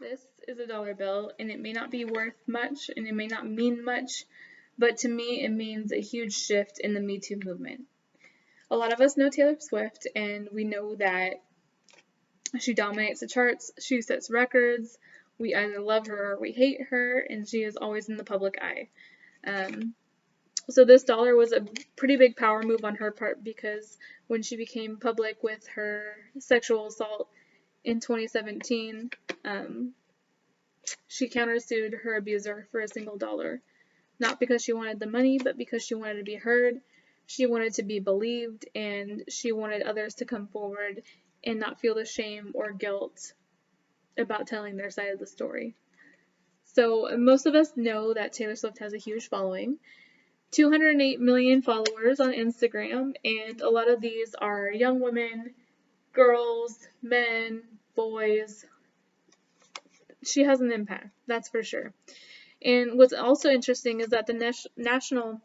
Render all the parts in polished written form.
This is a dollar bill, and it may not be worth much and it may not mean much, but to me, it means a huge shift in the Me Too movement. A lot of us know Taylor Swift, and we know that she dominates the charts, she sets records. We either love her or we hate her, and she is always in the public eye. So this dollar was a pretty big power move on her part because when she became public with her sexual assault in 2017, she countersued her abuser for a single dollar. Not because she wanted the money, but because she wanted to be heard, she wanted to be believed, and she wanted others to come forward and not feel the shame or guilt about telling their side of the story. So most of us know that Taylor Swift has a huge following. 208 million followers on Instagram, and a lot of these are young women, girls, men, boys. She has an impact, that's for sure. And what's also interesting is that the National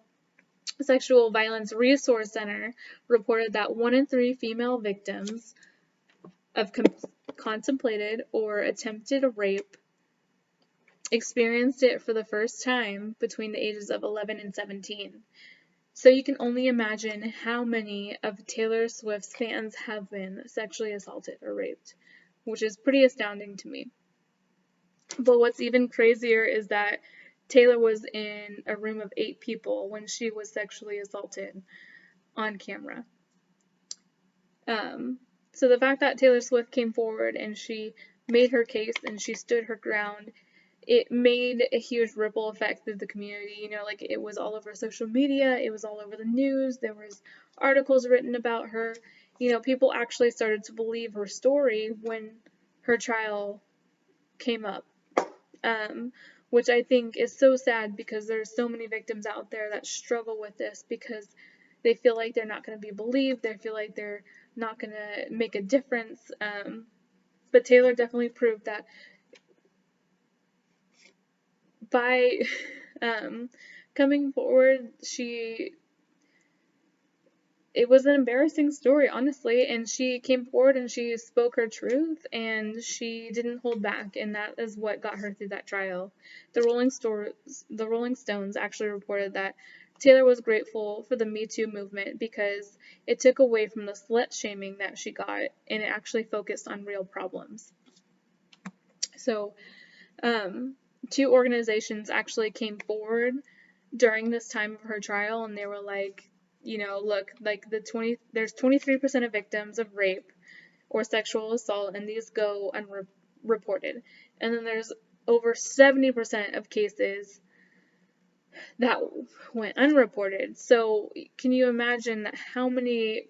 Sexual Violence Resource Center reported that 1 in 3 female victims of contemplated or attempted rape experienced it for the first time between the ages of 11 and 17. So you can only imagine how many of Taylor Swift's fans have been sexually assaulted or raped, which is pretty astounding to me. But what's even crazier is that Taylor was in a room of 8 people when she was sexually assaulted on camera. So the fact that Taylor Swift came forward and she made her case and she stood her ground, it made a huge ripple effect through the community. You know, like it was all over social media, it was all over the news, there was articles written about her. You know, people actually started to believe her story when her trial came up. Which I think is so sad because there's so many victims out there that struggle with this because they feel like they're not going to be believed, they feel like they're not going to make a difference. But Taylor definitely proved that by coming forward, it was an embarrassing story, honestly, and she came forward and she spoke her truth and she didn't hold back, and that is what got her through that trial. The Rolling Stones actually reported that Taylor was grateful for the Me Too movement because it took away from the slut shaming that she got and it actually focused on real problems. So, 2 organizations actually came forward during this time of her trial and they were like, you know, look, like there's 23% of victims of rape or sexual assault, and these go unreported. And then there's over 70% of cases that went unreported. So can you imagine how many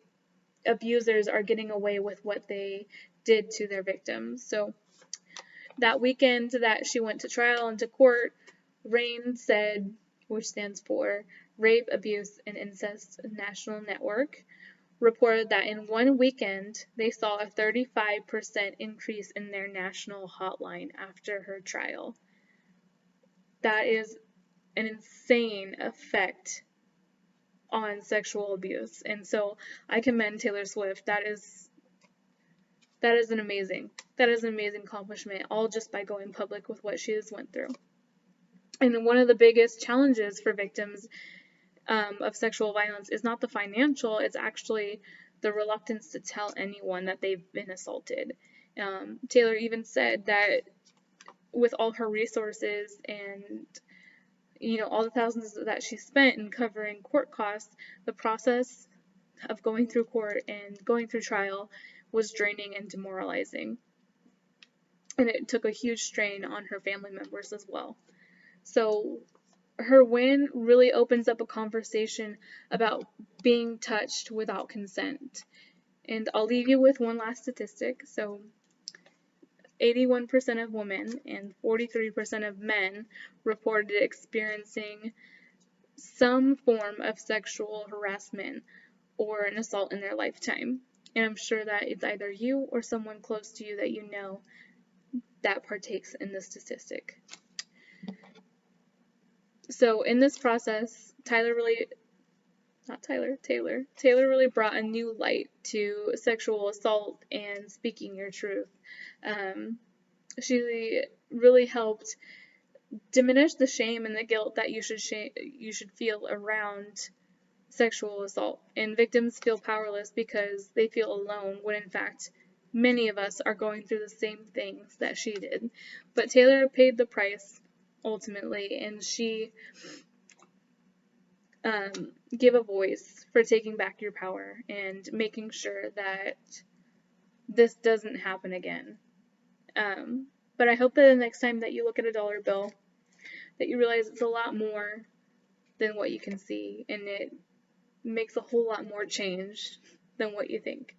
abusers are getting away with what they did to their victims? So that weekend that she went to trial and to court, RAINN said, which stands for Rape, Abuse, and Incest National Network, reported that in one weekend they saw a 35% increase in their national hotline after her trial. That is an insane effect on sexual abuse. And so I commend Taylor Swift. That is an amazing accomplishment, all just by going public with what she has went through. And one of the biggest challenges for victims of sexual violence is not the financial, it's actually the reluctance to tell anyone that they've been assaulted. Taylor even said that with all her resources and, you know, all the thousands that she spent in covering court costs, the process of going through court and going through trial was draining and demoralizing. And it took a huge strain on her family members as well. So her win really opens up a conversation about being touched without consent. And I'll leave you with one last statistic. So 81% of women and 43% of men reported experiencing some form of sexual harassment or an assault in their lifetime. And I'm sure that it's either you or someone close to you that you know that partakes in this statistic. So in this process, Taylor really brought a new light to sexual assault and speaking your truth. She really helped diminish the shame and the guilt that you should feel around sexual assault. And victims feel powerless because they feel alone when in fact many of us are going through the same things that she did. But Taylor paid the price ultimately, and she gave a voice for taking back your power and making sure that this doesn't happen again. But I hope that the next time that you look at a dollar bill, that you realize it's a lot more than what you can see, and it makes a whole lot more change than what you think.